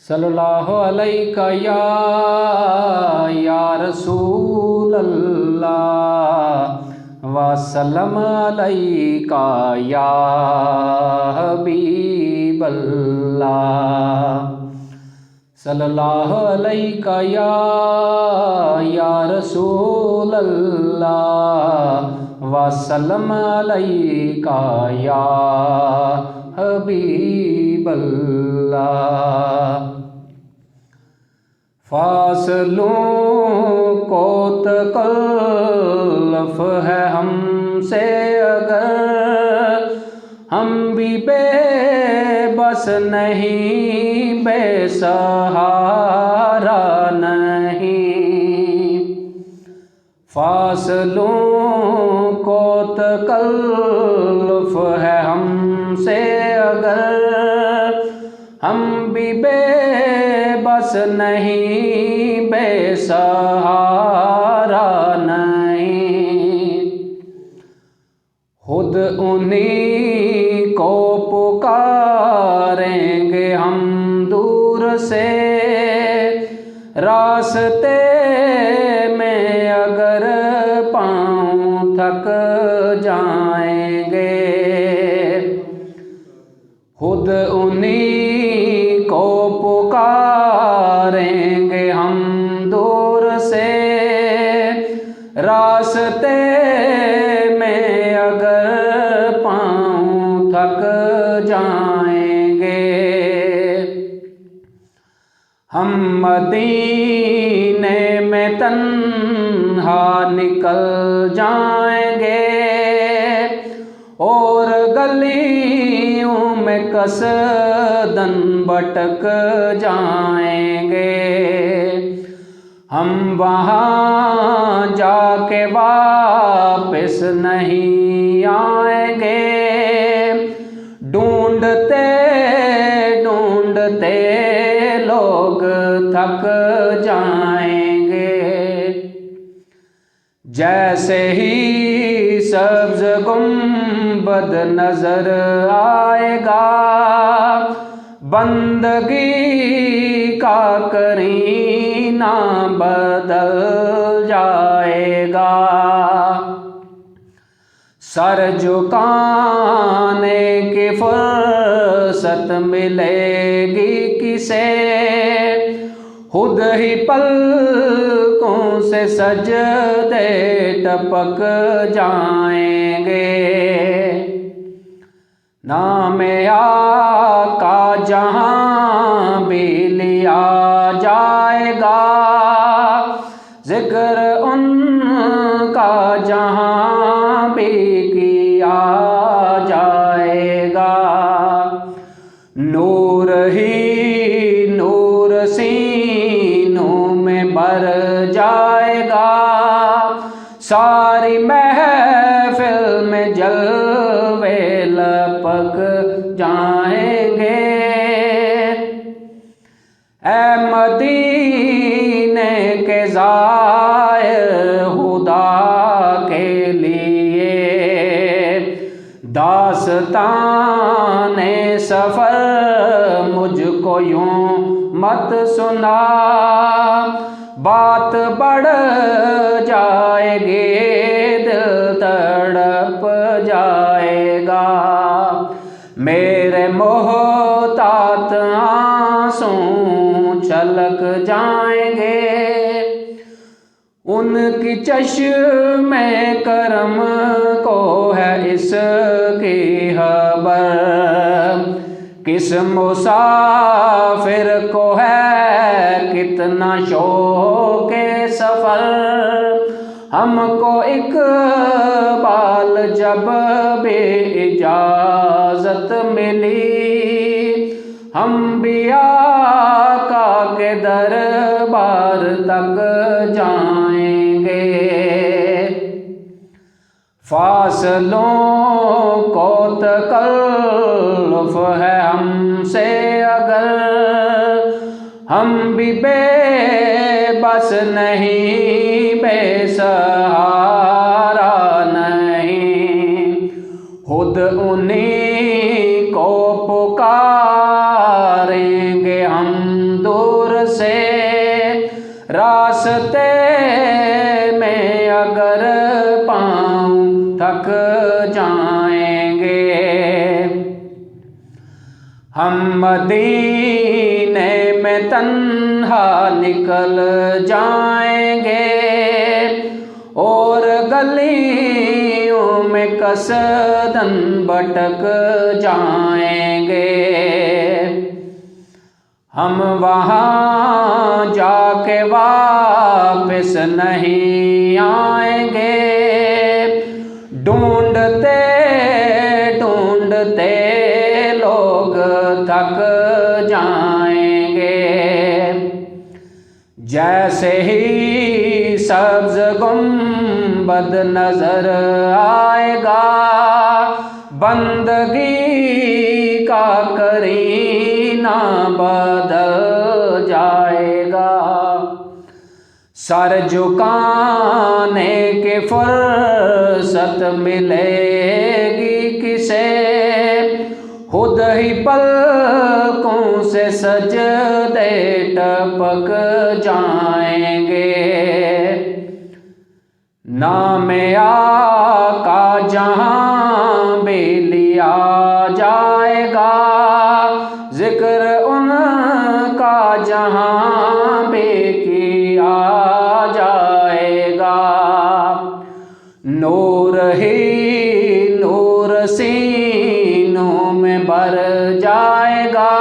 सल्लल्लाहु अलैका या रसूल अल्लाह वसल्लम अलैका या हबीब अल्लाह। सल्लल्लाहु अलैका या रसूल अल्लाह वसल्लम अलैका या हबीब अल्लाह। फासलों को तकल्लुफ़ है हमसे अगर हम भी बेबस नहीं, बेसहारा नहीं। फासलों को तकल्लुफ़ है हमसे अगर हम भी बेबस नहीं, बेसहारा नहीं। खुद उन्हीं को पुकारेंगे हम दूर से, रास्ते में अगर पाँव थक जाएंगे। खुद उन्हीं को पुकारेंगे हम दूर से, रास्ते में अगर पाँव थक जाएंगे। हम मदीने में तन्हा निकल जाएंगे और गलियों में कसदन भटक जाएंगे। हम वहाँ जाके वापस नहीं आएंगे, ढूंढते ढूंढते लोग थक जाएंगे। जैसे ही सब्ज़ गुंबद नजर आएगा, बंदगी का करीना बदल जाएगा। सर झुकाने की फुर्सत मिलेगी किसे, खुद ही पलकों से सजदे टपक जाएंगे। नामे आका जहाँ भी लिया जाएगा, जिक्र उनका जहाँ भी किया जाएगा। नूर ही नूर सीनों में भर जाएगा, सारी महफिल में जलवे लपक जाएंगे। ऐ मदीने के ज़ाहिर खुदा के लिए दास्ताने सफ़र मुझको यूं मत सुना, बात बढ़ जाएगी, दिल तड़प जाएगा। मेरे मोहतात आंसू छलक जाएंगे, उनकी चश्मे करम को है इसकी खबर। किस मुसाफिर को है कितना शौक़े सफ़र, हमको इक़बाल जब भी इजाज़त मिली, हम भी आका के दरबार तक जाएंगे। फासलों को तकल्लुफ़ है हमसे अगर हम भी बेबस नहीं, बेसहारा नहीं। खुद उन्हीं को पुकारेंगे हम से रास्ते में अगर पाँव थक जाएंगे, हम मदीने में तन्हा निकल जाएंगे और गलियों में कसदन भटक जाएंगे। हम वहाँ जाके वापस नहीं आएंगे, ढूंढते ढूंढते लोग थक जाएंगे। जैसे ही सब्ज गुंबद नजर आएगा, बंदगी का करीना बदल जाएगा। सर झुकाने के फुर्सत मिलेगी किसे, खुद ही पलकों से सजदे टपक जाएंगे। नाम आका जहाँ भी लिया जाएगा, जिक्र उनका जहाँ भी किया जाएगा। नूर ही नूर सीनों में भर जाएगा,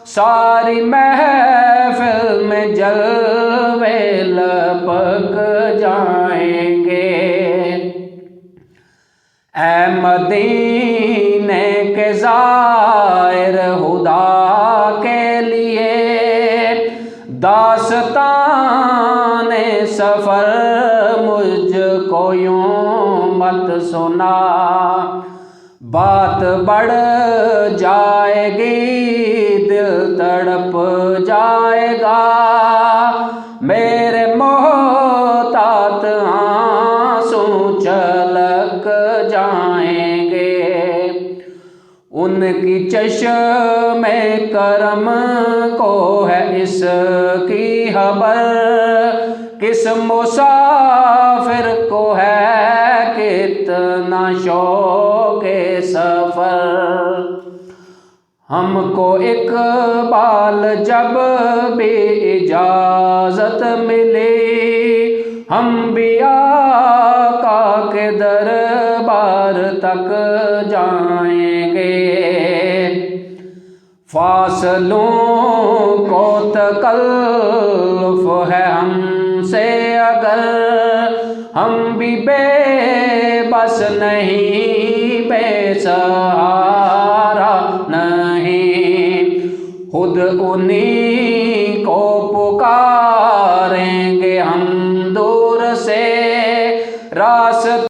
सारी महफिल में जलवे लपक जाएंगे। ऐ मदीने के ज़ाहिर खुदा के लिए दास्ताने सफ़र मुझको यूं मत सुना, बात बढ़ जाएगी दिल तड़प जाएगा। मेरे मोहतात आंसू छलक जाएंगे, उनकी चश्मे करम को है इसकी खबर, किस मुसाफिर को है कितना शौक़े सफ़र। हमको इकबाल जब भी इजाज़त मिली, हम भी आका के दरबार तक जाएंगे। फासलों को तकल्लुफ़ है हमसे अगर, हम भी बेबस नहीं बेसहारा नहीं, खुद उन्हीं को पुकारें